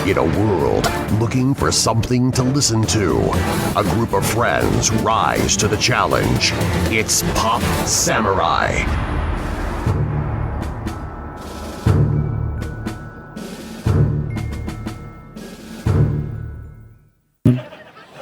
In a world looking for something to listen to, a group of friends rise to the challenge. It's Pop Samurai.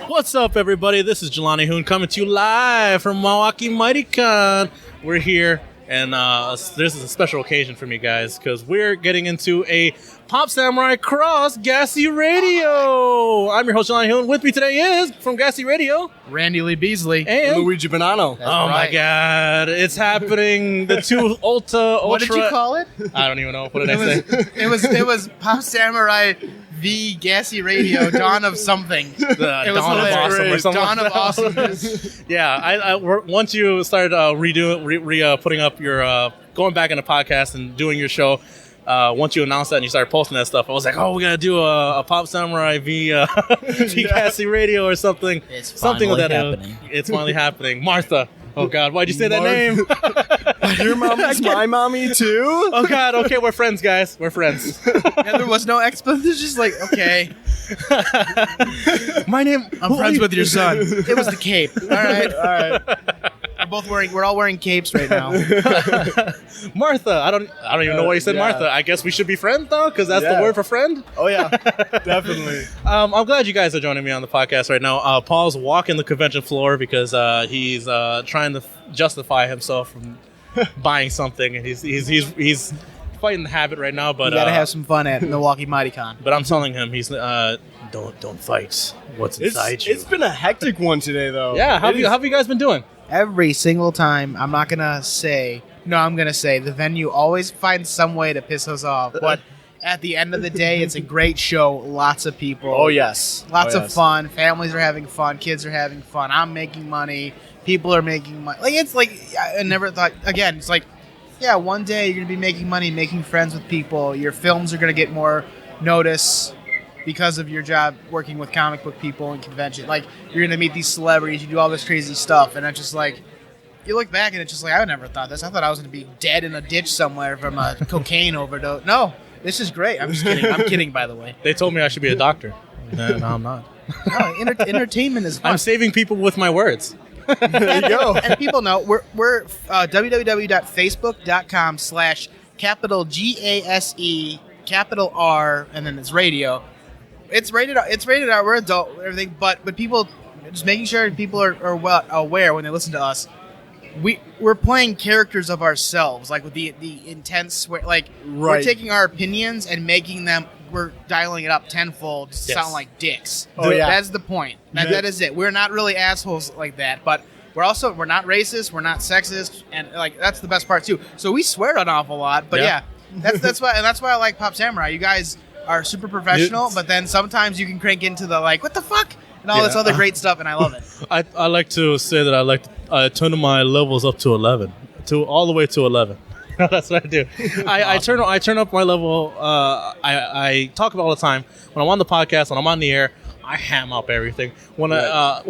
What's up, everybody? This is Jelani Hoon coming to you live from Milwaukee MightyCon. We're here, and this is a special occasion for me, guys, because we're getting into a Pop Samurai Cross G.A.S.E Radio. I'm your host, Jelani Hoon. With me today is, from G.A.S.E Radio, Randy Lee Beasley. and Luigi Bonanno. my God, it's happening. The two ultra. What did you call it? I don't even know. What did I say? It was Pop Samurai v G.A.S.E Radio, Dawn of something. It was Dawn of Awesome or something. Dawn of Awesomeness. Yeah, I once you started putting up your going back in the podcast and doing your show. Once you announced that and you started posting that stuff, I was like, "Oh, we gotta do a Pop Samurai v G.A.S.E Radio or something." It's something finally with that. happening. It's finally happening. Martha. Oh God, why'd you say that name? Your mommy's my mommy too? Oh God. Okay, we're friends, guys. We're friends. And there was no explanation. It's just like, okay, My name. I'm friends with your son. It was the cape. All right. We're all wearing capes right now. Martha. I don't even know why you said yeah. Martha. I guess we should be friends though, because that's the Yeah. word for friend. Oh yeah, definitely. I'm glad you guys are joining me on the podcast right now. Paul's walking the convention floor because he's trying to justify himself from buying something, and he's fighting the habit right now. But You gotta have some fun at Milwaukee MightyCon. But I'm telling him he's don't fight. What's inside you? It's been a hectic one today though. Yeah. How have you guys been doing? Every single time, I'm gonna say the venue always finds some way to piss us off, but at the end of the day, it's a great show. Lots of people. Oh yes. Lots of fun. Families are having fun. Kids are having fun. I'm making money. People are making money. I never thought. Again, it's like, yeah, one day you're gonna be making money, making friends with people. Your films are gonna get more notice because of your job working with comic book people and convention. Like, you're gonna meet these celebrities. You do all this crazy stuff, and it's just like, you look back and it's just like, I never thought this. I thought I was gonna be dead in a ditch somewhere from a cocaine overdose. No, this is great. I'm just kidding. I'm kidding, by the way. They told me I should be a doctor. No, I'm not. No, entertainment is fun. I'm saving people with my words. There you go. And people know we're www.facebook.com/capital G.A.S.E capital R and then it's radio. It's rated R. We're adult, everything, but people, just making sure people are well aware when they listen to us. We're playing characters of ourselves, like with the intense, we're taking our opinions and making them. We're dialing it up tenfold to sound like dicks. Oh, yeah. That's the point. That is it. We're not really assholes like that, but we're not racist. We're not sexist, and that's the best part too. So we swear an awful lot, but yeah that's why I like Pop Samurai. You guys are super professional, but then sometimes you can crank into the what the fuck and all this other great stuff, and I love it. I like to say that I turn my levels up to 11, all the way to 11. That's what I do. I turn up my level. I talk about it all the time when I'm on the podcast, when I'm on the air. I ham up everything. When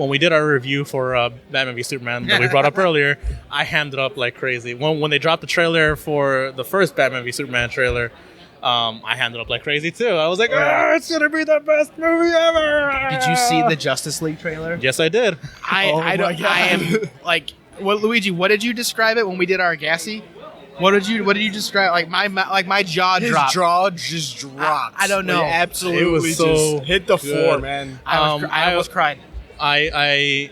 we did our review for Batman v Superman that we brought up earlier, I hammed it up like crazy. When they dropped the trailer for the first Batman v Superman trailer, I hammed it up like crazy too. I was like, it's gonna be the best movie ever. Did you see the Justice League trailer? Yes, I did. I am Luigi. What did you describe it when we did our G.A.S.E? What did you describe? My jaw His dropped. jaw just dropped. I don't know. Absolutely, It was so just hit the floor, good. man. I almost cried. I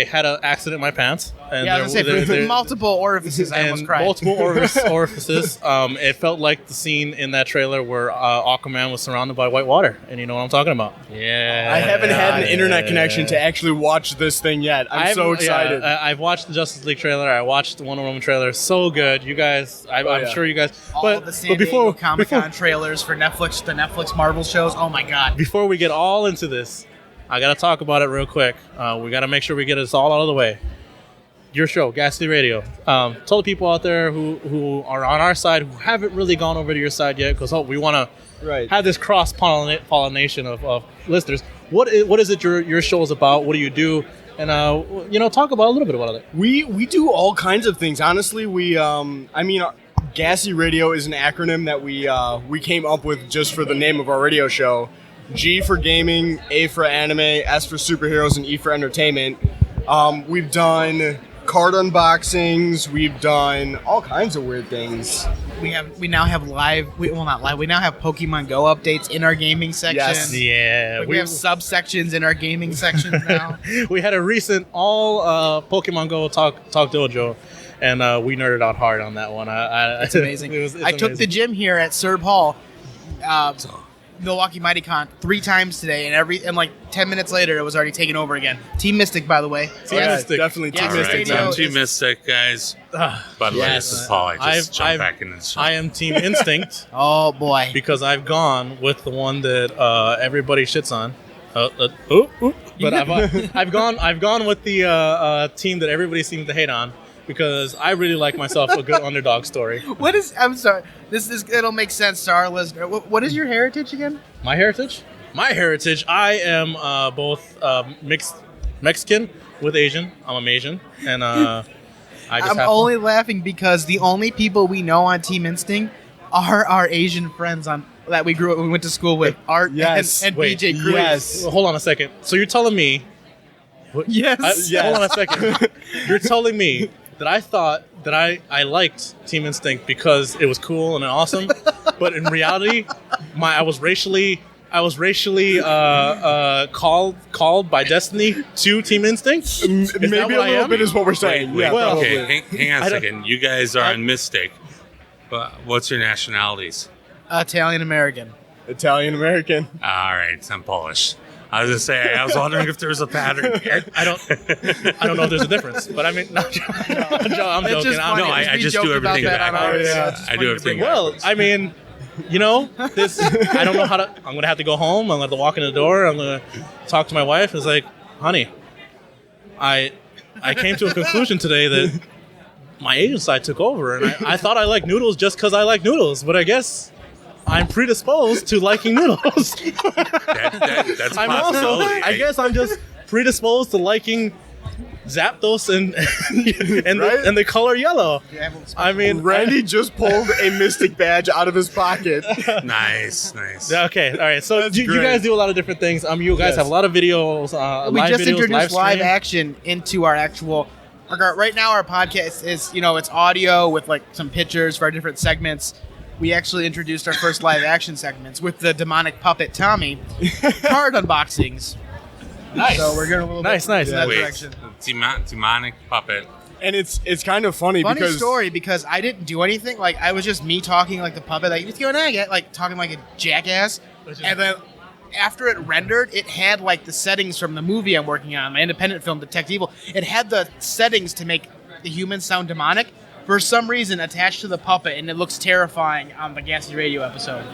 had an accident in my pants. And Yeah, I was gonna say, multiple orifices. I almost cried. Multiple orifices. It felt like the scene in that trailer where Aquaman was surrounded by white water, and you know what I'm talking about. Yeah, I haven't had an internet connection to actually watch this thing yet. I'm so excited. Yeah, I've watched the Justice League trailer. I watched the Wonder Woman trailer. So good, you guys. I'm sure you guys. All the San Diego Comic-Con trailers for Netflix, the Netflix Marvel shows. Oh my god! Before we get all into this, I gotta talk about it real quick. We gotta make sure we get this all out of the way. Your show, G.A.S.E Radio. Tell the people out there who are on our side who haven't really gone over to your side yet, because we want to have this cross pollination of listeners. What is it your show is about? What do you do? And talk about a little bit about it. We do all kinds of things. Honestly, G.A.S.E Radio is an acronym that we came up with just for the name of our radio show. G for gaming, A for anime, S for superheroes, and E for entertainment. We've done card unboxings. We've done all kinds of weird things. We now have live. Not live. We now have Pokemon Go updates in our gaming section. Yes. Yeah, Like, we have subsections in our gaming sections now. we had a recent all Pokemon Go talk dojo, and we nerded out hard on that one. It's amazing. It's I took the gym here at Serb Hall, Milwaukee Mighty Con 3 times today, and like 10 minutes later, it was already taken over again. Team Mystic, by the way. Team Mystic. Definitely Team Yeah, Mystic. radio I'm Team is- Mystic, guys. By the way, yes. this is Paul. I just jumped back in this. I am Team Instinct Oh boy. because I've gone with the one that everybody shits on. But I've gone with the team that everybody seems to hate on because I really like myself a good underdog story. What is? I'm sorry. It'll make sense to our listener. What is your heritage again? My heritage? I am both mixed Mexican with Asian. I'm Asian, and I'm only laughing because the only people we know on Team Instinct are our Asian friends that we grew up. We went to school with Art Yes. and Wait, BJ Cruz. yes. Hold on a second. So you're telling me? Yes. Hold on a second. You're telling me that I thought that I liked Team Instinct because it was cool and awesome, but in reality, I was racially called by destiny to Team Instinct. Is that Maybe what a I little am? bit is what we're saying. Wait, Yeah, well, probably. okay, hang on a I don't- second. You guys are on Mystic. What's your nationalities? Italian American. Italian American. All right, I'm Polish. I was gonna say, I was wondering if there was a pattern. I don't know if there's a difference, but I mean, I'm joking. It's just funny. No, I We just joked do about everything that on backwards. ours. Yeah. It's just I funny do to bring everything up. Well, backwards. I mean, this. I don't know how to. I'm gonna have to go home. I'm gonna have to walk in the door. I'm gonna talk to my wife. It's like, honey, I came to a conclusion today that my Asian side took over, and I thought I liked noodles just because I like noodles, but I guess I'm predisposed to liking noodles. That's a I'm also. possibility. I guess I'm just predisposed to liking Zapdos and Right? and the color yellow. I mean, Randy just pulled a Mystic badge out of his pocket. Nice. Okay, all right. So That's you great. guys do a lot of different things. You guys Yes. have a lot of videos. We live just videos, introduced live stream. action into our actual. Right now, our podcast is it's audio with like some pictures for our different segments. We actually introduced our first live action segments with the demonic puppet Tommy card unboxings. Nice. So we're going a little Nice. in that Wait, direction. demonic puppet. And it's kind of funny, Funny because story because I didn't do anything. Like I was just me talking like the puppet, like it's going on, like talking like a jackass. And then after it rendered, it had like the settings from the movie I'm working on, my independent film Detect Evil. It had the settings to make the humans sound demonic for some reason attached to the puppet, and it looks terrifying on the G.A.S.E radio episode.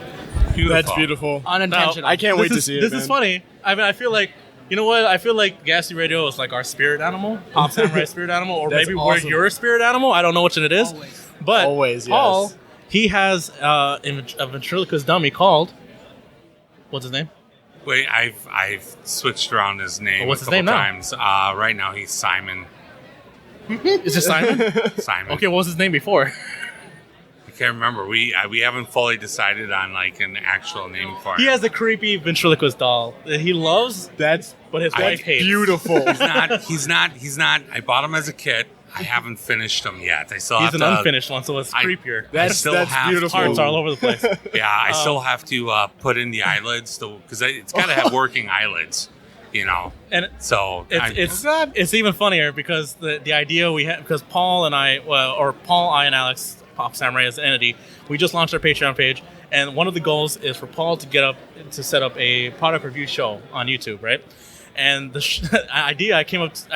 Beautiful. that's beautiful. Unintentional. I can't wait to see it. This man. is funny. I mean, I feel like. You know what? I feel like G.A.S.E Radio is like our spirit animal, Pop Samurai spirit animal, or That's maybe awesome. we're your spirit animal. I don't know which one it is. Always. But Always, yes. Paul, he has a ventriloquist dummy called. What's his name? Wait, I've switched around his name What's a his couple name now? times. Right now he's Simon. Is it Simon? Simon. Okay, what was his name before? I can't remember. We haven't fully decided on like an actual name for him. He has a creepy ventriloquist doll that he loves, That's but his wife hates. beautiful. He's not. I bought him as a kid. I haven't finished him yet. I still He's have an to, unfinished one, so it's creepier. I That's still have beautiful. Parts are all over the place. Yeah, I still have to put in the eyelids because it's got to have working eyelids. You know, And so it's even funnier because the idea we had, because Paul, I, and Alex, Pop Samurai as an entity, we just launched our Patreon page, and one of the goals is for Paul to set up a product review show on YouTube, right? And the idea I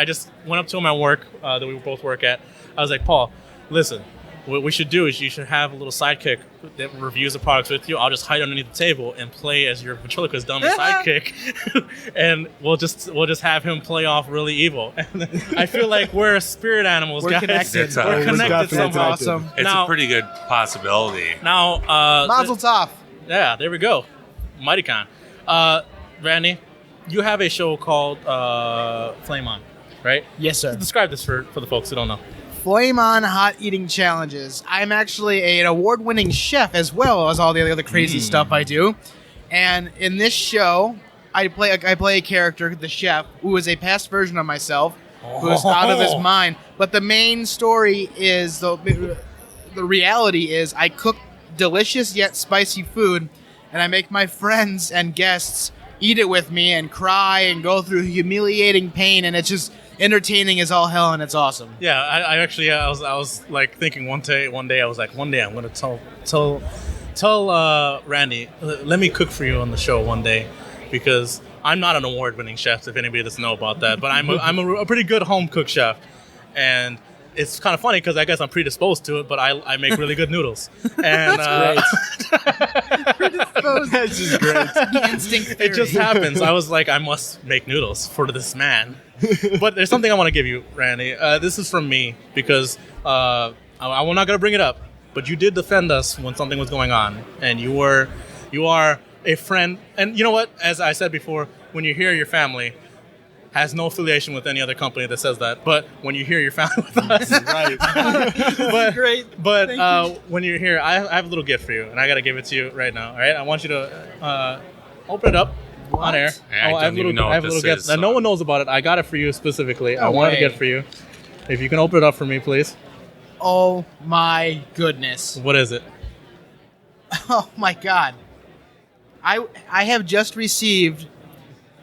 just went up to him at work that we both work at. I was like, Paul, listen, what we should do is you should have a little sidekick that reviews the products with you. I'll just hide underneath the table and play as your ventriloquist dummy sidekick, and we'll just have him play off really evil. And I feel like we're spirit animals, We're guys. connected. We're We're connected definitely somehow. connected. Awesome. it's Now- a pretty good possibility. Now, Mazel tov. yeah, there we go, MightyCon. Randy, you have a show called Flame On, right? Yes, sir. Describe this for the folks who don't know. Flame on hot eating challenges. I'm actually an award-winning chef as well as all the other crazy stuff I do. And in this show, I play a character, the chef, who is a past version of myself, who is out of his mind. But the main story is the reality is I cook delicious yet spicy food, and I make my friends and guests eat it with me and cry and go through humiliating pain, and it's just entertaining as all hell, and it's awesome. Yeah, I actually I was like thinking one day I was like, one day I'm gonna tell Randy, let me cook for you on the show one day, because I'm not an award-winning chef, if anybody doesn't know about that, but I'm a pretty good home cook chef, and it's kind of funny because I guess I'm predisposed to it, but I make really good noodles. And That's just great. Instinct it theory. just happens. I was like, I must make noodles for this man. But there's something I want to give you, Randy. This is from me because I'm not going to bring it up, but you did defend us when something was going on, and you are a friend. And you know what? As I said before, when you hear your family has no affiliation with any other company that says that, but when you hear your family with us, Right. but Great. But when you're here, I have a little gift for you, and I got to give it to you right now. All right, I want you to open it up on air. I don't even know what this gift. is, And no so- one knows about it. I got it for you specifically. I No wanted to way. get it for you. If you can open it up for me, please. Oh my goodness. What is it? Oh my god. I have just received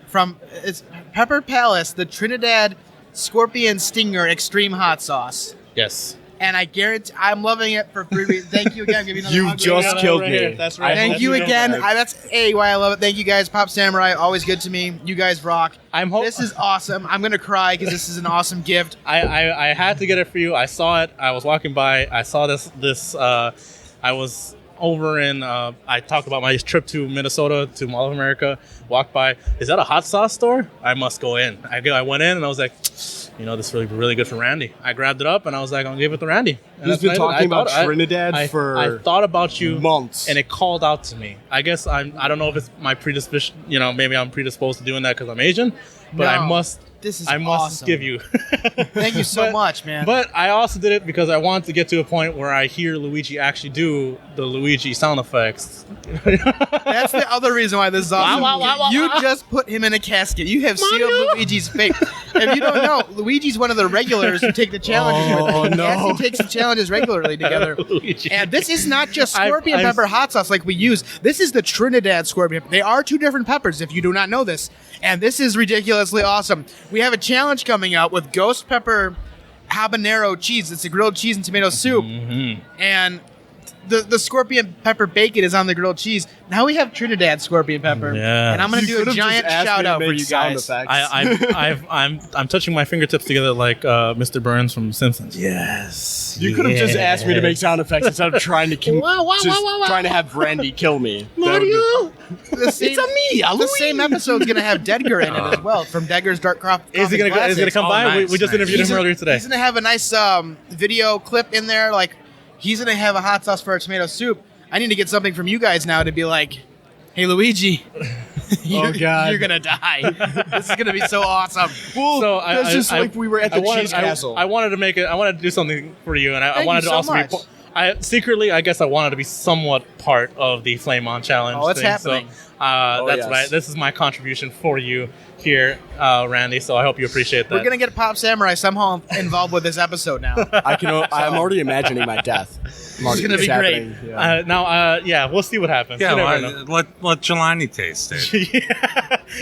from it's Pepper Palace the Trinidad Scorpion Stinger Extreme Hot Sauce. Yes. And I guarantee I'm loving it for 3 reasons. Thank you again. Give me another You hug. just killed right me. here. That's right. Thank That's you right. again. That's why I love it. Thank you guys. Pop Samurai, always good to me. You guys rock. This is awesome. I'm gonna cry because this is an awesome gift. I had to get it for you. I saw it. I was walking by. I saw this. I was over in. I talked about my trip to Minnesota to Mall of America. Walked by. Is that a hot sauce store? I must go in. I went in and I was like, this is really good for Randy. I grabbed it up and I was like, I'll give it to Randy. And He's that's been what I did. talking about Trinidad I for thought about you months. and it called out to me. I guess I don't know if it's my predisposition. Maybe I'm predisposed to doing that because I'm Asian. But I No, must. this is I must awesome. give you. Thank you so much, man. But I also did it because I wanted to get to a point where I hear Luigi actually do the Luigi sound effects. That's the other reason why this is awesome. Wow, wow, wow, You wow. just put him in a casket. You have sealed Luigi's fate. If you don't know, Luigi's one of the regulars who take the challenges with me. no. Yes, he takes the challenges regularly together. Luigi. And this is not just scorpion I'm- pepper hot sauce like we use. This is the Trinidad scorpion. They are two different peppers if you do not know this. And this is ridiculously awesome. We have a challenge coming out with ghost pepper habanero cheese. It's a grilled cheese and tomato soup. And the scorpion pepper bacon is on the grilled cheese. Now we have Trinidad scorpion pepper. Yeah. And I'm going to You do a could've just giant asked me shout to out for make you sound guys. effects. I'm touching my fingertips together like Mr. Burns from Simpsons. Yes. You could have just asked me to make sound effects instead of trying to trying to have Randy kill me. Mario. The same, the same episode's going to have Dedgar in it as well from Dedgar's Dark Craft. Is he gonna come by? nice, we just nice. interviewed him earlier today. He's going to have a nice video clip in there. Like, he's going to have a hot sauce for our tomato soup. I need to get something from you guys now to be like, hey, Luigi, you're going to die. This is going to be so awesome. Well, So that's just like we were at the Cheese Castle. I wanted to make it. I wanted to do something for you, and I Thank wanted you to so also much. be. Secretly, I guess I wanted to be somewhat part of the Flame On Challenge. Oh, it's thing. happening. So, that's yes. right. This is my contribution for you here, Randy. So I hope you appreciate that. We're going to get Pop Samurai somehow involved with this episode now. I'm already imagining my death. It's gonna be great. Yeah. We'll see what happens. Yeah, You never know. let Jelani taste it.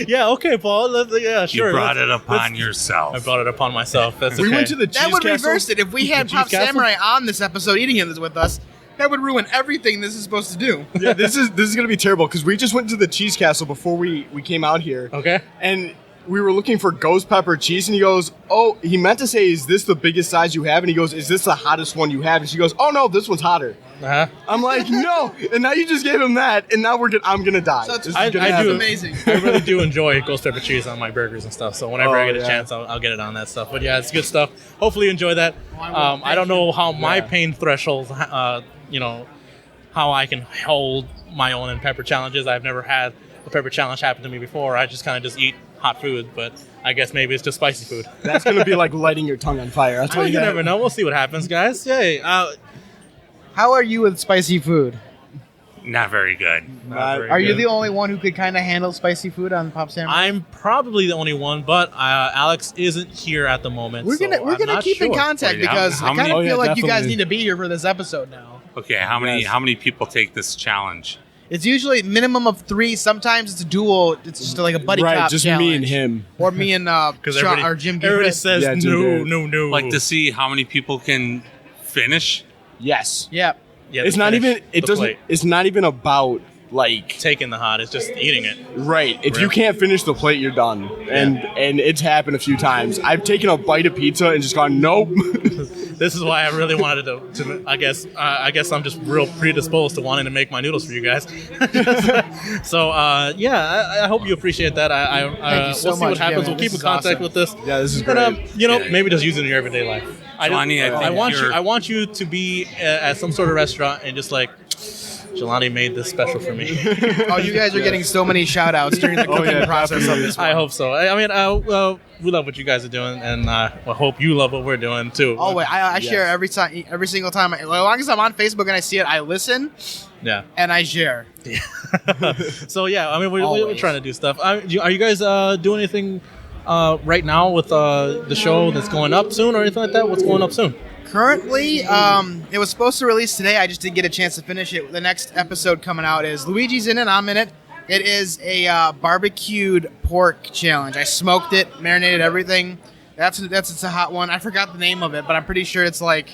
Yeah. Okay, Paul. Yeah, sure. You brought it upon let's- yourself. I brought it upon myself. That's We okay. went to the Cheese That would Castle. reverse it. If we had The Pop Cheese Castle? Samurai on this episode eating it with us, that would ruin everything this is supposed to do. Yeah, this is gonna be terrible because we just went to the Cheese Castle before we came out here. Okay. And we were looking for ghost pepper cheese, and he goes, "Oh, he meant to say, is this the biggest size you have?" And he goes, "Is this the hottest one you have?" And she goes, "Oh no, this one's hotter." Uh-huh. I'm like, "No!" And now you just gave him that, and now I'm gonna die. So it's- This is I gonna do. happen. amazing. I really do enjoy ghost pepper cheese on my burgers and stuff. So whenever Oh, I get a yeah. chance, I'll get it on that stuff. But yeah, it's good stuff. Hopefully you enjoy that. I will. I don't know how my Yeah. pain threshold, how I can hold my own in pepper challenges. I've never had a pepper challenge happen to me before. I just kind of just eat hot food, but I guess maybe it's just spicy food. That's gonna be like lighting your tongue on fire. That's Well, what you never know. We'll see what happens, guys. Yay. How are you with spicy food? Not very good. Are you the only one who could kind of handle spicy food on Pop Samurai? I'm probably the only one, but Alex isn't here at the moment. We're gonna keep in contact Wait, because how I kind many- of feel like you guys definitely. need to be here for this episode now. Okay, how many people take this challenge? It's usually minimum of 3. Sometimes it's a duel. It's just like a buddy Right, cop just challenge. me and him. Or me and Sean, or Jim everybody Garrett. says Yeah, Jim Garrett. no. Like to see how many people can finish? Yes. Yeah. Yeah, It's to not finish even. It the doesn't. plate. It's not even about like. Taking the hot. It's just eating it. Right. If you can't finish the plate, you're done. And it's happened a few times. I've taken a bite of pizza and just gone, nope. This is why I really wanted to I guess I'm just real predisposed to wanting to make my noodles for you guys. So I hope you appreciate that. Thank you so we'll see what much, happens. Jimmy. We'll keep in This is contact awesome. with this. Yeah, this is And, great. Yeah. maybe just use it in your everyday life. Jelani, I want you to be at some sort of restaurant and just like, Jelani made this special for me. Oh, you guys are getting so many shout outs during the cooking process of this one. I hope so. I mean, we love what you guys are doing, and I hope you love what we're doing too. Oh wait, I share every single time. As long as I'm on Facebook and I see it, I listen Yeah. and I share. So yeah, I mean, we're Always. trying to do stuff. Are you guys doing anything right now with the show that's going up soon or anything like that? What's going up soon? Currently, it was supposed to release today. I just didn't get a chance to finish it. The next episode coming out is Luigi's in it. I'm in it. It is a barbecued pork challenge. I smoked it, marinated everything. It's a hot one. I forgot the name of it, but I'm pretty sure it's like,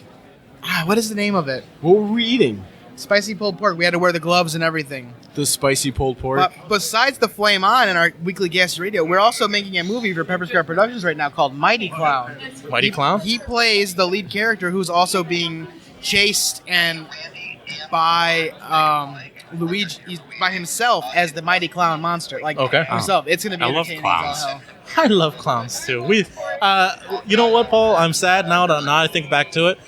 what is the name of it? What were we eating? Spicy pulled pork. We had to wear the gloves and everything. The spicy pulled pork. But besides the Flame On in our weekly G.A.S.E radio, we're also making a movie for Pepper Square Productions right now called Mighty Clown. Mighty Clown? He plays the lead character who's also being chased and by Luigi by himself as the Mighty Clown monster. Like Okay. himself. It's gonna be I love entertaining as all clowns. hell. I love clowns too. You know what, Paul? I'm sad now that I think back to it.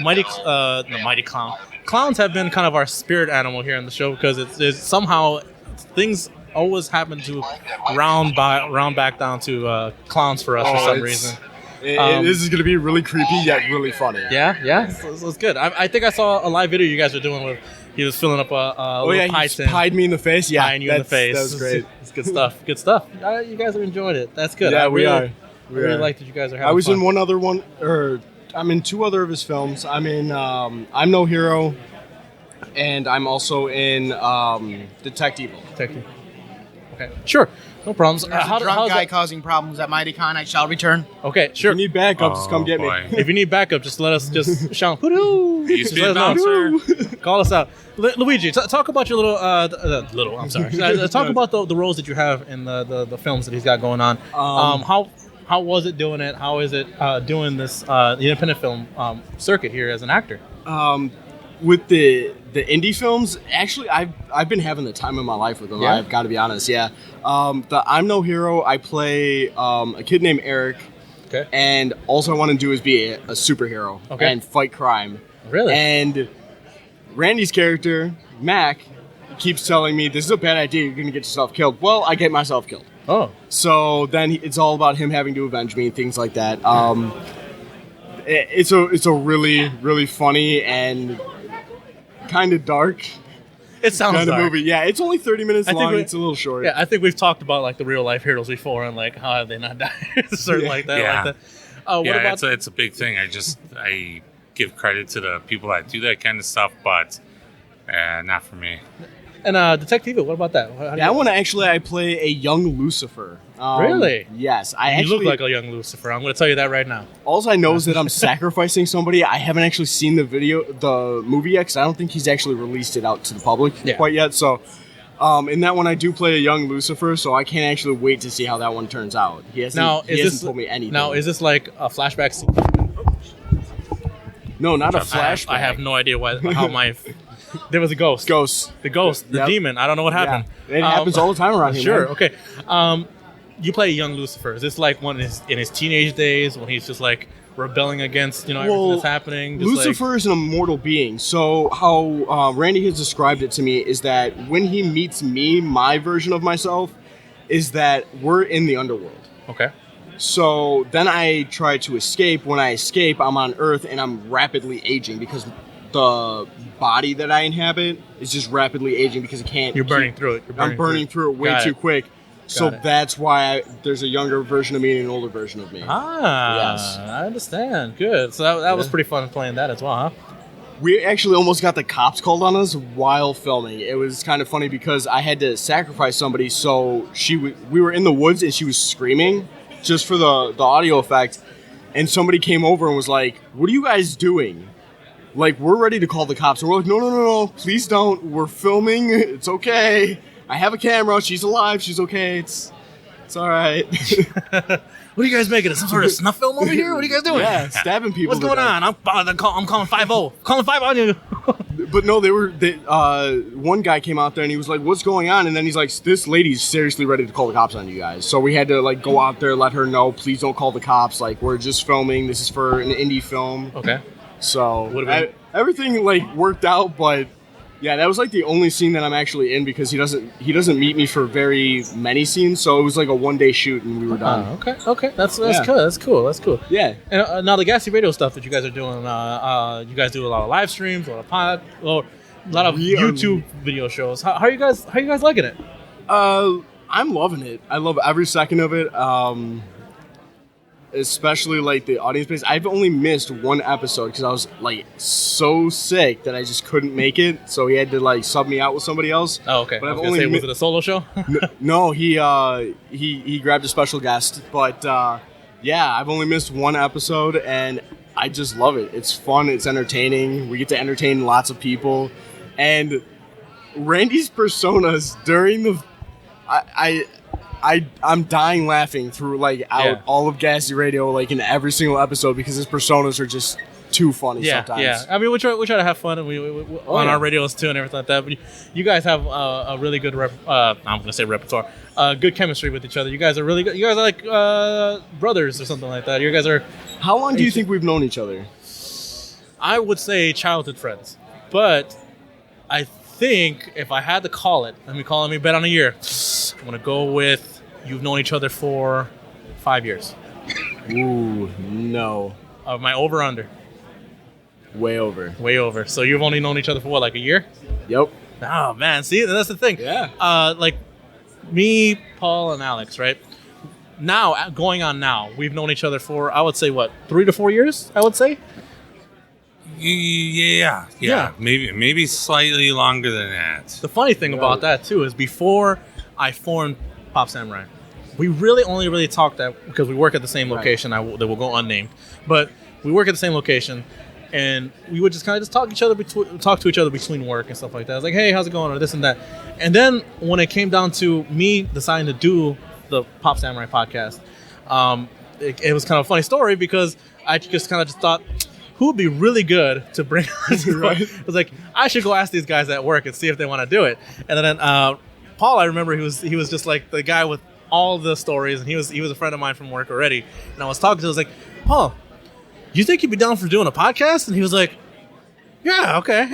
Mighty Clown. Clowns have been kind of our spirit animal here in the show because it's somehow things always happen to round back down to clowns for us for some reason. This is going to be really creepy yet really funny. Yeah, so it's good. I think I saw a live video you guys were doing where he was filling up a little pie he tin. pied me in the face. Yeah, Pieing you in the face. That was great. It's good stuff. Good stuff. You guys are enjoying it. That's good. Yeah, I we really, are. I really like that you guys are having I was fun. in one other one, or I'm in 2 other of his films. I'm in I'm No Hero, and I'm also in Detective Evil. Detective. Okay. Sure. No problems. There's a drunk how's guy that? causing problems at Mighty Con. I shall return. Okay, If sure. you need backup, just come get me. boy. If you need backup, just let us just shout. Hoodoo! You used to be a Just let us know. bouncer. Call us out, Luigi. Talk about your little I'm sorry. Talk about the roles that you have in the films that he's got going on. How was it doing it? How is it doing this the independent film circuit here as an actor? With the indie films, actually, I've been having the time of my life with them. Yeah? I've got to be honest. Yeah. The I'm No Hero, I play a kid named Eric, Okay. and all I want to do is be a superhero Okay. and fight crime. Really? And Randy's character, Mac, keeps telling me, this is a bad idea, you're going to get yourself killed. Well, I get myself killed. Oh. So then it's all about him having to avenge me and things like that. It's a really, really funny and kind of dark It sounds kind of dark. movie. Yeah, it's only 30 minutes I think long. we- It's a little short. Yeah, I think we've talked about like the real life heroes before and like how have they not died, certain like that. Yeah. Like that. What Yeah, about it's a big thing. I give credit to the people that do that kind of stuff, but not for me. and Detective? What about that? How do That one actually, I play a young Lucifer. Really? Yes. I You actually look like a young Lucifer. I'm going to tell you that right now. All I know is that I'm sacrificing somebody. I haven't actually seen the movie yet, because I don't think he's actually released it out to the public Yeah. quite yet. So, in that one, I do play a young Lucifer, so I can't actually wait to see how that one turns out. He hasn't told me anything. Now, is this like a flashback scene? No, not a I have- flashback. I have no idea how my. There was a ghost. Ghosts. The ghost. The Yep. demon. I don't know what happened. Yeah. It happens all the time around here. Sure. man. Okay. You play a young Lucifer. Is this like one in his teenage days when he's just like rebelling against everything that's happening? Just Lucifer is an immortal being. So how Randy has described it to me is that when he meets me, my version of myself, is that we're in the underworld. Like, okay. So then I try to escape. When I escape, I'm on Earth and I'm rapidly aging because the body that I inhabit is just rapidly aging because it can't. You're burning through it. I'm burning through it way Got too it. quick. So it. that's why there's a younger version of me and an older version of me. Yes. I understand. Good. So that was pretty fun playing that as well, huh? We actually almost got the cops called on us while filming. It was kind of funny because I had to sacrifice somebody. So we were in the woods and she was screaming just for the audio effect. And somebody came over and was like, "What are you guys doing? Like, we're ready to call the cops." And we're like, no, please don't. We're filming. It's okay. I have a camera. She's alive. She's okay. It's all right. What are you guys making? Some sort of snuff film over here? What are you guys doing? Yeah, stabbing people. What's going on? I'm calling 5-0. Calling 5 on you. But no, one guy came out there and he was like, "What's going on?" And then he's like, "This lady's seriously ready to call the cops on you guys." So we had to like go out there, let her know, "Please don't call the cops. Like, we're just filming. This is for an indie film." Okay. So everything like worked out, but yeah, that was like the only scene that I'm actually in because he doesn't meet me for very many scenes. So it was like a 1-day shoot and we were done. Okay. That's good. That's cool. Yeah. And now the G.A.S.E radio stuff that you guys are doing, you guys do a lot of live streams, a lot of YouTube video shows. How are you guys liking it? I'm loving it. I love every second of it. Especially like the audience base. I've only missed one episode because I was like so sick that I just couldn't make it. So he had to like sub me out with somebody else. Oh, okay. But was it a solo show? No, he grabbed a special guest. But yeah, I've only missed one episode and I just love it. It's fun. It's entertaining. We get to entertain lots of people. And Randy's personas during the... I'm dying laughing through all of G.A.S.E radio like in every single episode because his personas are just too funny sometimes. Yeah. I mean, we try to have fun and we on our radios too and everything like that. But you guys have a really good I'm gonna say repertoire, good chemistry with each other. You guys are really good. You guys are like brothers or something like that. You guys are. How long do you think we've known each other? I would say childhood friends, but I think if I had to call it, let me bet on a year. I'm gonna go with you've known each other for 5 years. Ooh, no. My over under. Way over. So you've only known each other for what, like a year? Yep. Oh man, see, that's the thing. Yeah. Like me, Paul, and Alex, right? Now, going on now, we've known each other for, I would say, what, 3 to 4 years, I would say? Yeah. Maybe slightly longer than that. The funny thing about that, too, is before I formed Pop Samurai, we only really talked that because we work at the same location. That will go unnamed, but we work at the same location, and we would just kind of talk to each other between work and stuff like that. I was like, "Hey, how's it going?" or this and that. And then when it came down to me deciding to do the Pop Samurai podcast, it was kind of a funny story because I just thought, who would be really good to bring on? Right. I was like, I should go ask these guys at work and see if they want to do it. And then Paul, I remember he was just like the guy with all the stories, and he was a friend of mine from work already. And I was talking to him, I was like, "Paul, you think you'd be down for doing a podcast?" And he was like, "Yeah, okay."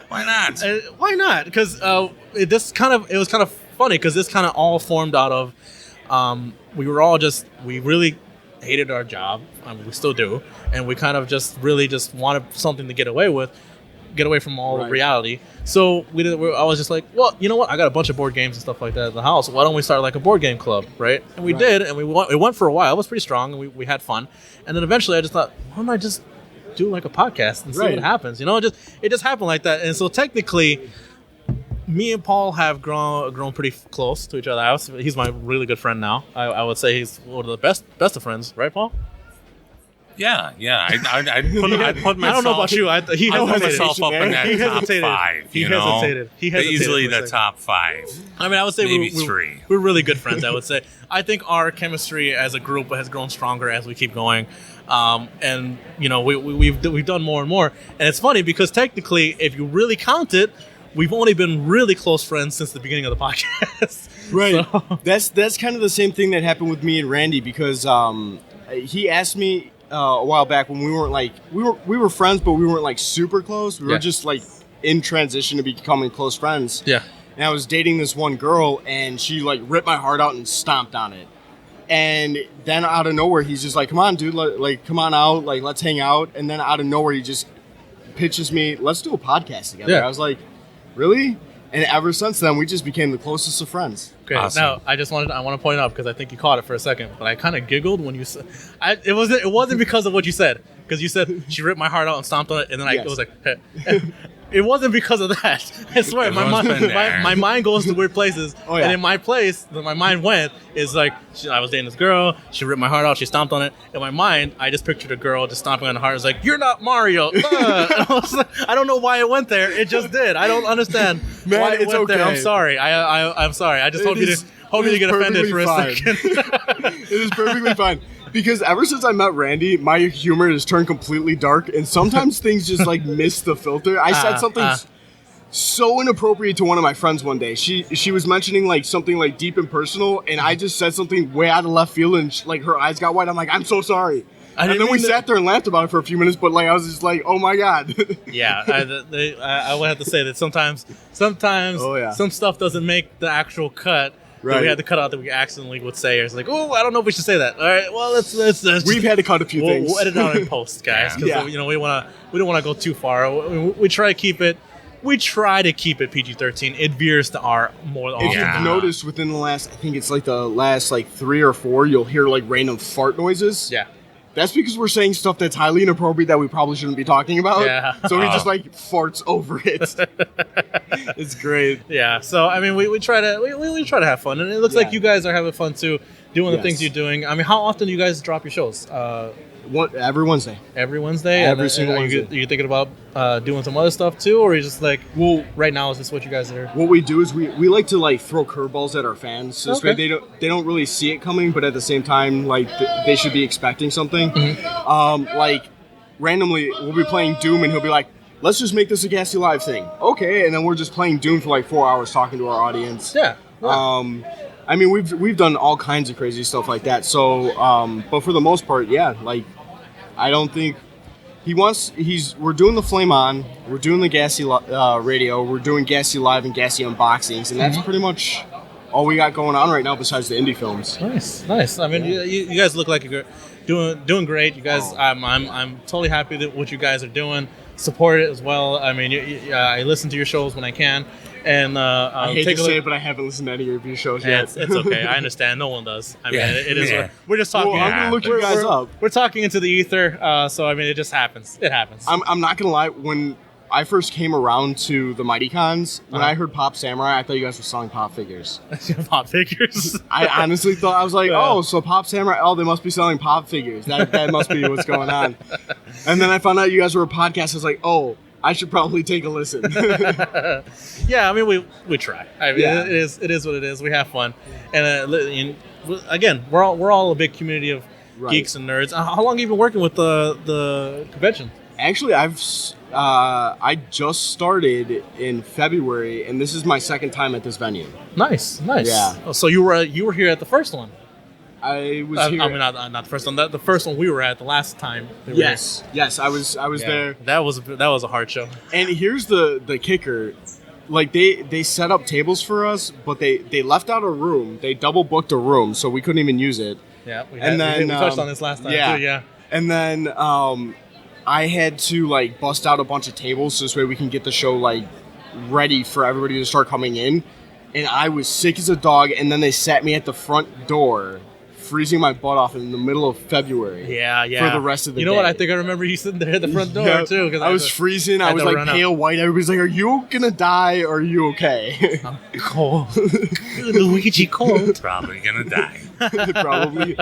Why not? Why not? Because it was kind of funny because this kind of all formed out of we really hated our job. I mean, we still do, and we kind of just wanted something to get away from all the reality. So I was just like, well, you know what? I got a bunch of board games and stuff like that at the house. Why don't we start like a board game club, right? And we did, and it went for a while. It was pretty strong, and we had fun. And then eventually, I just thought, why don't I just do like a podcast and see what happens? You know, it just happened like that. And so technically, me and Paul have grown pretty close to each other. He's my really good friend now. I would say he's one of the best of friends, right, Paul? Yeah. I'd put myself. I don't know about you. He put hesitated. myself up in that He top hesitated. 5. He hesitated. Easily for a the second. top 5. I mean, I would say maybe 3. We're really good friends. I would say. I think our chemistry as a group has grown stronger as we keep going, and you know we've done more and more. And it's funny because technically, if you really count it, we've only been really close friends since the beginning of the podcast. Right. So. That's kind of the same thing that happened with me and Randy because he asked me a while back when we weren't like we were friends, but we weren't like super close. We were just like in transition to becoming close friends. Yeah. And I was dating this one girl, and she like ripped my heart out and stomped on it. And then out of nowhere, he's just like, "Come on, dude, come on out, like let's hang out." And then out of nowhere, he just pitches me, let's do a podcast together. Yeah. I was like, really? And ever since then, we just became the closest of friends. Okay, Awesome. now I want to point out because I think you caught it for a second, but I kind of giggled when you said it wasn't because of what you said, because you said she ripped my heart out and stomped on it, and then it was like it wasn't because of that. I swear, Everyone's been there. my mind goes to weird places, Oh, yeah. and in my place, that my mind went is like I was dating this girl, she ripped my heart out, she stomped on it. In my mind, I just pictured a girl just stomping on the heart. I was like, "You're not Mario." I don't know why it went there. It just did. I don't understand why it it's went there. I'm okay. sorry. I'm sorry. I just hope you to get offended for a second. It is perfectly fine. Because ever since I met Randy, my humor has turned completely dark, and sometimes things just like miss the filter. I said something so inappropriate to one of my friends one day. She was mentioning like something like deep and personal, and I just said something way out of left field, and like her eyes got wide. I'm like, I'm so sorry. And then we sat there and laughed about it for a few minutes, but like I was just like, oh my god. Yeah, I would have to say that sometimes Oh, yeah. some stuff doesn't make the actual cut. That we Right. had to cut out that we accidentally would say. It's like, oh, I don't know if we should say that. All right, well, let's We've had to cut a few things. We'll edit it out in post, guys, because Yeah. we don't want to go too far. We try to keep it. We try to keep it PG-13. It veers to R more If often. Yeah. you've noticed within the last, I think it's like the last like 3 or 4, you'll hear like random fart noises. Yeah. That's because we're saying stuff that's highly inappropriate that we probably shouldn't be talking about. Yeah. So he just like farts over it. It's great. Yeah, so I mean, we try to we try to have fun, and it looks like Yeah. you guys are having fun too, doing the Yes. things you're doing. I mean, how often do you guys drop your shows? Every Wednesday. Every Wednesday. Every And single are Wednesday. you thinking about doing some other stuff too, or are you just like, Well, right now is this what you guys are? what we do is we like to like throw curveballs at our fans. So this way Okay. they don't really see it coming, but at the same time, like they should be expecting something. Like randomly, we'll be playing Doom, and he'll be like, "Let's just make this a G.A.S.E Live thing." Okay, and then we're just playing Doom for like 4 hours, talking to our audience. Yeah. I mean, we've done all kinds of crazy stuff like that. So, but for the most part, yeah, like I don't think we're doing the Flame On, we're doing the G.A.S.E radio, we're doing G.A.S.E Live and G.A.S.E unboxings, and that's pretty much all we got going on right now besides the indie films. Nice. I mean, you guys look like you're doing great. You guys, I'm totally happy that what you guys are doing. Support it as well. I mean, I listen to your shows when I can, and I hate take to a say look. it, but I haven't listened to any of your shows Yeah, yet. it's okay. I understand. No one does. I mean, Yeah. it is. Yeah. We're just talking. Well, I'm gonna look you guys up. We're talking into the ether. So I mean, it just happens. It happens. I'm not gonna lie. When I first came around to the Mighty Cons, when I heard Pop Samurai, I thought you guys were selling pop figures. Pop figures. I honestly thought, I was like, Yeah. oh, so Pop Samurai, oh, they must be selling pop figures. That must be what's going on. And then I found out you guys were a podcast. I was like, oh, I should probably take a listen. Yeah, I mean, we try. I mean, Yeah. it is what it is. We have fun, and again, we're all a big community of Right. geeks and nerds. How long have you been working with the convention? Actually, I just started in February, and this is my second time at this venue. Nice. Yeah. Oh, so you were here at the first one. I was here. I mean, not the first one. The first one we were at the last time. we were yes, I was here. there. That was a hard show. And here's the kicker. Like they set up tables for us, but they left out a room. They double booked a room, so we couldn't even use it. Yeah, we touched on this last time yeah. too. Yeah. And then I had to like bust out a bunch of tables so this way we can get the show like ready for everybody to start coming in. And I was sick as a dog. And then they sat me at the front door, freezing my butt off in the middle of February. Yeah. For the rest of the You know day. what? I think I remember you sitting there at the front door Yeah, too. Because I was freezing. I was like pale white. Everybody's like, "Are you gonna die? Or are you okay?" cold. Luigi cold. Probably gonna die. Probably.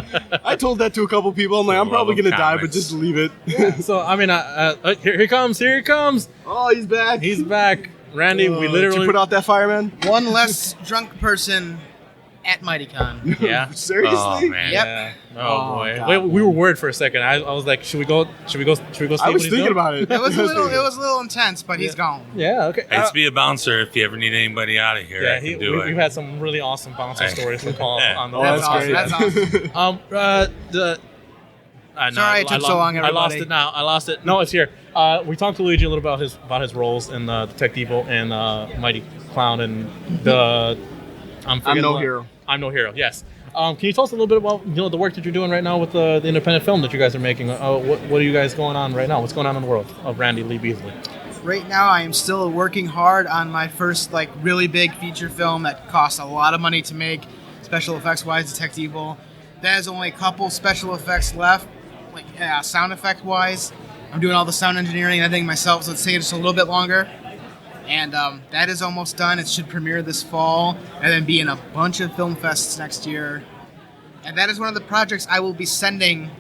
I told that to a couple people. I'm like, I'm probably gonna die, but just leave it. So I mean, here he comes. Oh, he's back. He's back. Randy, we Did literally you put out that fireman? One less drunk person at MightyCon. Yeah. Seriously? Oh man. Yep. Yeah. Oh, Oh, boy. God. Wait, we were worried for a second. I was like, should we go? See I what was he's thinking doing? about it. It was a little intense, but he's gone. Yeah. Okay. Hey, to be a bouncer, if you ever need anybody out of here, yeah. I can do it. We've had some really awesome bouncer Hey. stories from Paul on the Oh, That's that's awesome. great. That's awesome. Sorry it took so long, I lost everybody. it now. I lost it. No, it's here. We talked to Luigi a little about his roles in Detective Evil and Mighty Clown and the. I'm No Hero. I'm No Hero. Yes. Can you tell us a little bit about the work that you're doing right now with the independent film that you guys are making? What are you guys going on right now? What's going on in the world of Randy Lee Beasley? Right now, I am still working hard on my first really big feature film that costs a lot of money to make, special effects wise, Detect Evil. There's only a couple special effects left, sound effect wise. I'm doing all the sound engineering and everything myself, so it's taking just a little bit longer. And that is almost done. It should premiere this fall and then be in a bunch of film fests next year. And that is one of the projects I will be sending.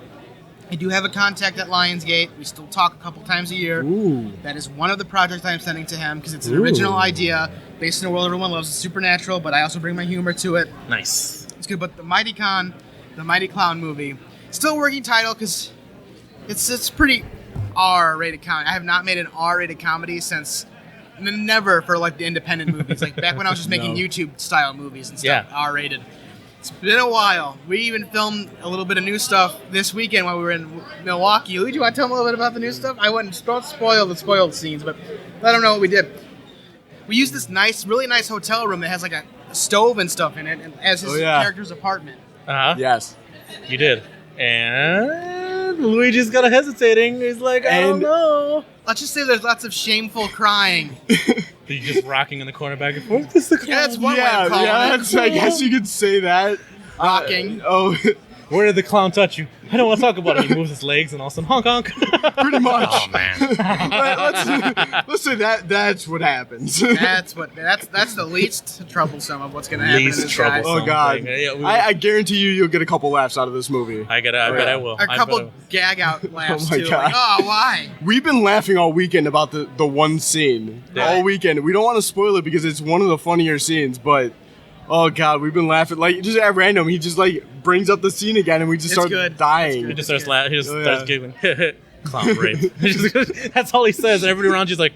I do have a contact at Lionsgate. We still talk a couple times a year. Ooh. That is one of the projects I'm sending to him because it's an original idea based in a world everyone loves. It's supernatural, but I also bring my humor to it. Nice. It's good. But the Mighty Clown movie, still working title because it's pretty R-rated comedy. I have not made an R-rated comedy since never for the independent movies. Back when I was just making YouTube style movies and stuff, R-rated. It's been a while. We even filmed a little bit of new stuff this weekend while we were in Milwaukee. Luigi, you want to tell them a little bit about the new stuff? I wouldn't don't spoil the spoiled scenes, but let them know what we did. We used this really nice hotel room that has a stove and stuff in it, and as his character's apartment. Yes. You did. And Luigi's kind of hesitating. He's like, I don't know. Let's just say there's lots of shameful crying. Are you just rocking in the corner back and forth? This is the Yeah, that's one way of calling it. I guess you could say that. Rocking. Where did the clown touch you? I don't want to talk about it. He moves his legs and all of a sudden, honk, honk. Pretty much. Oh man. Let's say that's what happens. That's the least troublesome of what's going to happen. Least in this guy. troublesome. Oh God! Yeah, I guarantee you'll get a couple laughs out of this movie. I bet I will. A couple gag out laughs Oh my too. God. Why? We've been laughing all weekend about the one scene. Yeah. All weekend. We don't want to spoil it because it's one of the funnier scenes, but oh God, we've been laughing. Just at random, he just brings up the scene again and we just start dying. He just starts laughing. He just starts giggling. Clown rape. That's all he says, and everybody around you's like,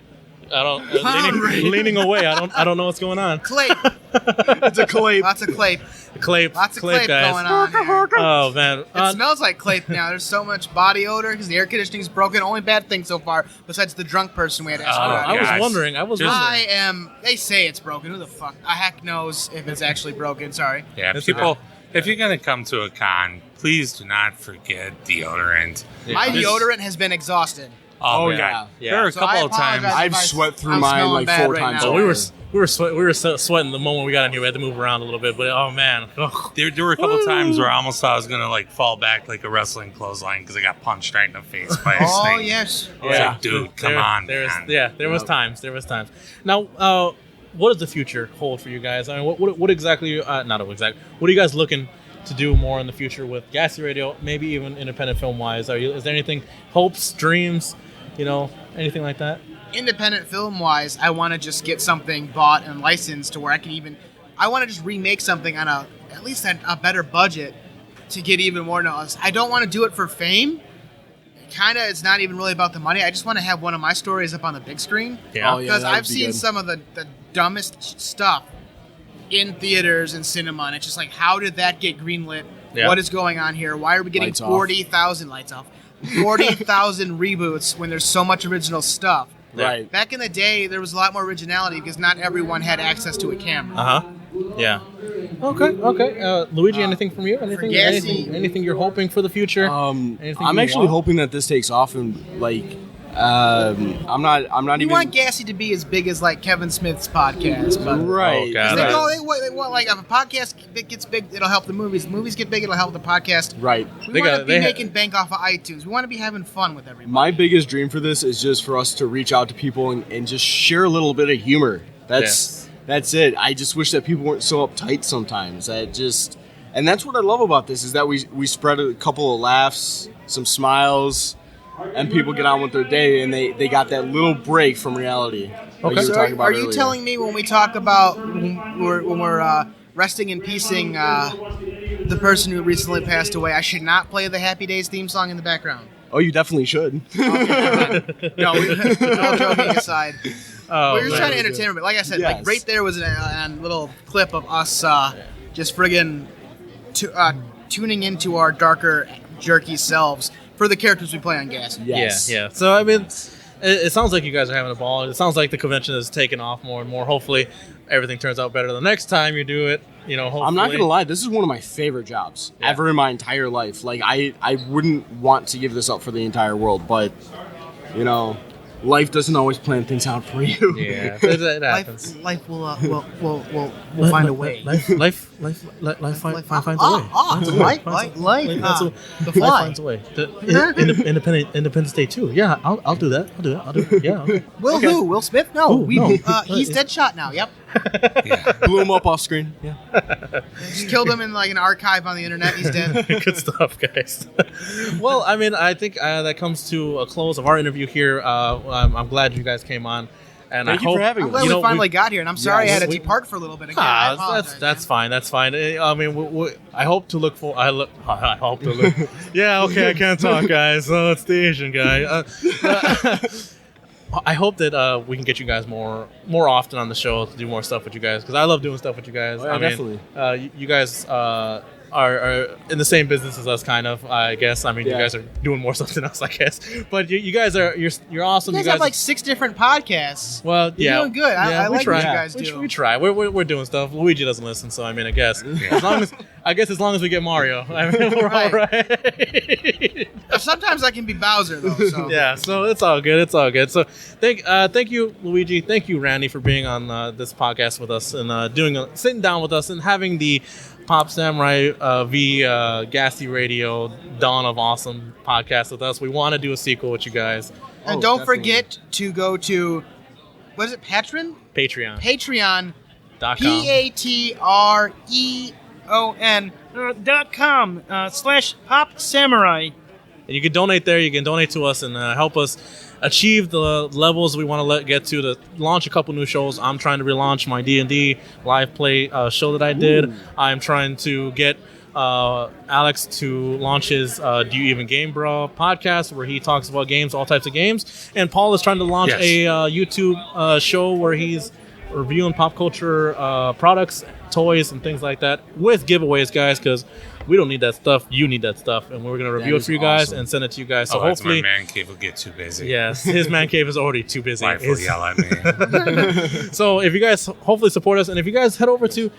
leaning away. I don't know what's going on. Clape. It's a clape. Lots of clape. Clape. Lots of Clape, clape guys. going on here. Oh man. It smells like clape now. There's so much body odor because the air conditioning's broken. Only bad thing so far, besides the drunk person we had to ask about. I was Guys, wondering. They say it's broken. Who the fuck? A heck knows if it's actually broken. Sorry. Yeah, people. If you're gonna come to a con, please do not forget deodorant. My deodorant has been exhausted. Oh yeah. God. Yeah. There are a So couple I of times. apologize. I've sweat through I'm mine smelling bad 4 right times. now. Oh, already. we were sweating the moment we got in here. We had to move around a little bit, but oh man. Ugh. There were a couple times where I almost thought I was gonna fall back like a wrestling clothesline because I got punched right in the face by a Oh snake. yes. I was like, dude, come on, man. There was times. Now, what does the future hold for you guys? I mean, what exactly? Not exactly. What are you guys looking to do more in the future with G.A.S.E Radio? Maybe even independent film wise. Is there anything, hopes, dreams, anything like that? Independent film wise, I want to just get something bought and licensed to where I want to just remake something on at least a better budget to get even more notice. I don't want to do it for fame. It's not even really about the money. I just want to have one of my stories up on the big screen. Yeah. Oh, yeah, Because that would I've be seen good. some of the dumbest stuff in theaters and cinema, and it's just how did that get greenlit? Yeah. What is going on here? Why are we getting Lights off. 40,000 lights off? 40,000 reboots when there's so much original stuff. Right. Back in the day, there was a lot more originality because not everyone had access to a camera. Yeah. Okay. Luigi, anything from you? Anything? G.A.S.E. Anything you're hoping for the future? Anything I'm you actually want? hoping that this takes off and I'm not You even want G.A.S.E. to be as big as Kevin Smith's podcast, but right. Oh, God. they want if a podcast gets big, it'll help the movies. The movies get big, it'll help the podcast. Right. We want to be making bank off of iTunes. We want to be having fun with everybody. My biggest dream for this is just for us to reach out to people and just share a little bit of humor. That's it. I just wish that people weren't so uptight sometimes. And that's what I love about this is that we spread a couple of laughs, some smiles, and people get on with their day and they got that little break from reality. Like you were So talking about are you earlier. telling me when we talk about when we're resting and piecing the person who recently passed away, I should not play the Happy Days theme song in the background? Oh, you definitely should. No, all joking aside. Oh, We're just man. trying to entertain everybody. Like I said, Yes. right there was a little clip of us just friggin' tuning into our darker, jerky selves for the characters we play on G.A.S.E. Yes. Yeah. So I mean, it sounds like you guys are having a ball. It sounds like the convention is taking off more and more. Hopefully, everything turns out better the next time you do it. You know, hopefully. I'm not gonna lie, this is one of my favorite jobs ever in my entire life. Like I wouldn't want to give this up for the entire world, but you know, life doesn't always plan things out for you. Yeah, it happens. Life will find a way. Life finds a way. The Life fly. finds a way. Independence Day too. Yeah, I'll do that. I'll do it. Yeah. Okay. Who? Will Smith? No, Who? No. He's Deadshot now. Yep. Blew him up off screen. Yeah. Just killed him in like an archive on the internet. He's dead. Good stuff, guys. Well, I mean, I think that comes to a close of our interview here. I'm glad you guys came on. And Thank I you hope, for having I'm us. glad we finally got here, and I'm sorry I had to we- depart for a little bit again. I apologize, that's man. fine. That's fine. I mean, I hope to look for. I hope to look. Yeah, okay. I can't talk, guys. So it's the Asian guy. I hope that we can get you guys more often on the show to do more stuff with you guys, because I love doing stuff with you guys. Oh, yeah, I mean, definitely. You guys are in the same business as us, kind of. I guess. I mean, you guys are doing more stuff than us, I guess. But you guys are you're awesome. You guys have like 6 different podcasts. Well, You're doing good. I we like try. what you guys do. We try. We're doing stuff. Luigi doesn't listen, so I mean, I guess as long as we get Mario, I mean, we're all right. Sometimes I can be Bowser though. So. Yeah, so it's all good. It's all good. So thank you, Luigi. Thank you, Randy, for being on this podcast with us and sitting down with us and having the Pop Samurai v G.A.S.E Radio Dawn of Awesome podcast with us. We want to do a sequel with you guys. And don't forget to go to, what is it, Patreon? Patreon. Patreon.com. patreon.com/Pop Samurai. And you can donate there. You can donate to us and help us achieve the levels we want to get to launch a couple new shows. I'm trying to relaunch my D&D live play show that I did. I'm trying to get Alex to launch his Do You Even Game Bro podcast, where he talks about games, all types of games. And Paul is trying to launch a YouTube show where he's reviewing pop culture products, toys, and things like that with giveaways, guys, because we don't need that stuff. You need that stuff, and we're going to review it for you guys and send it to you guys. So hopefully, my man cave will get too busy. Yes, his man cave is already too busy. Life will yell at me. So if you guys hopefully support us, and if you guys head over to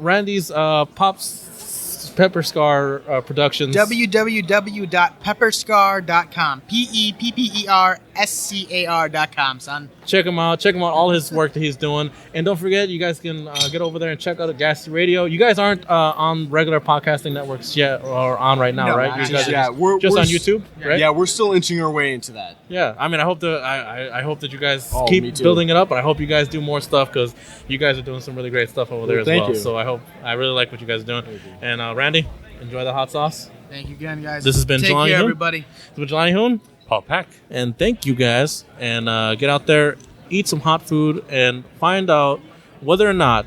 Randy's Pops Pepper Scar Productions, www.pepperscar.com. PEPPERSCAR.com, son. check him out. Check him out. All his work that he's doing, and don't forget, you guys can get over there and check out G.A.S.E Radio. You guys aren't on regular podcasting networks yet, or on right now, No, right? You guys are we're just on YouTube, right? Yeah, we're still inching our way into that. Yeah, I mean, I hope I hope that you guys me keep too. building it up, and I hope you guys do more stuff, because you guys are doing some really great stuff over there as thank well. you. So I really like what you guys are doing. And Randy, enjoy the hot sauce. Thank you again, guys. This has been Take Jelani care, Hoon. everybody. This has been Jelani Hoon, Paul Peck. and thank you guys. And get out there, eat some hot food, and find out whether or not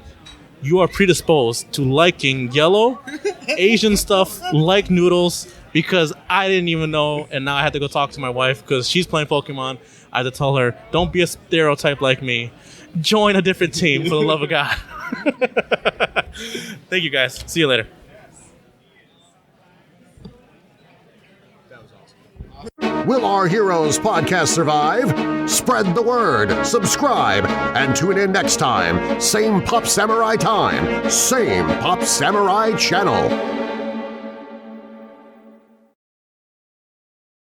you are predisposed to liking yellow Asian stuff like noodles, because I didn't even know, and now I had to go talk to my wife because she's playing Pokemon. I had to tell her, don't be a stereotype like me. Join a different team, for the love of God. Thank you, guys. See you later. Will Our Heroes podcast survive? Spread the word, subscribe, and tune in next time. Same Pop Samurai time, same Pop Samurai channel.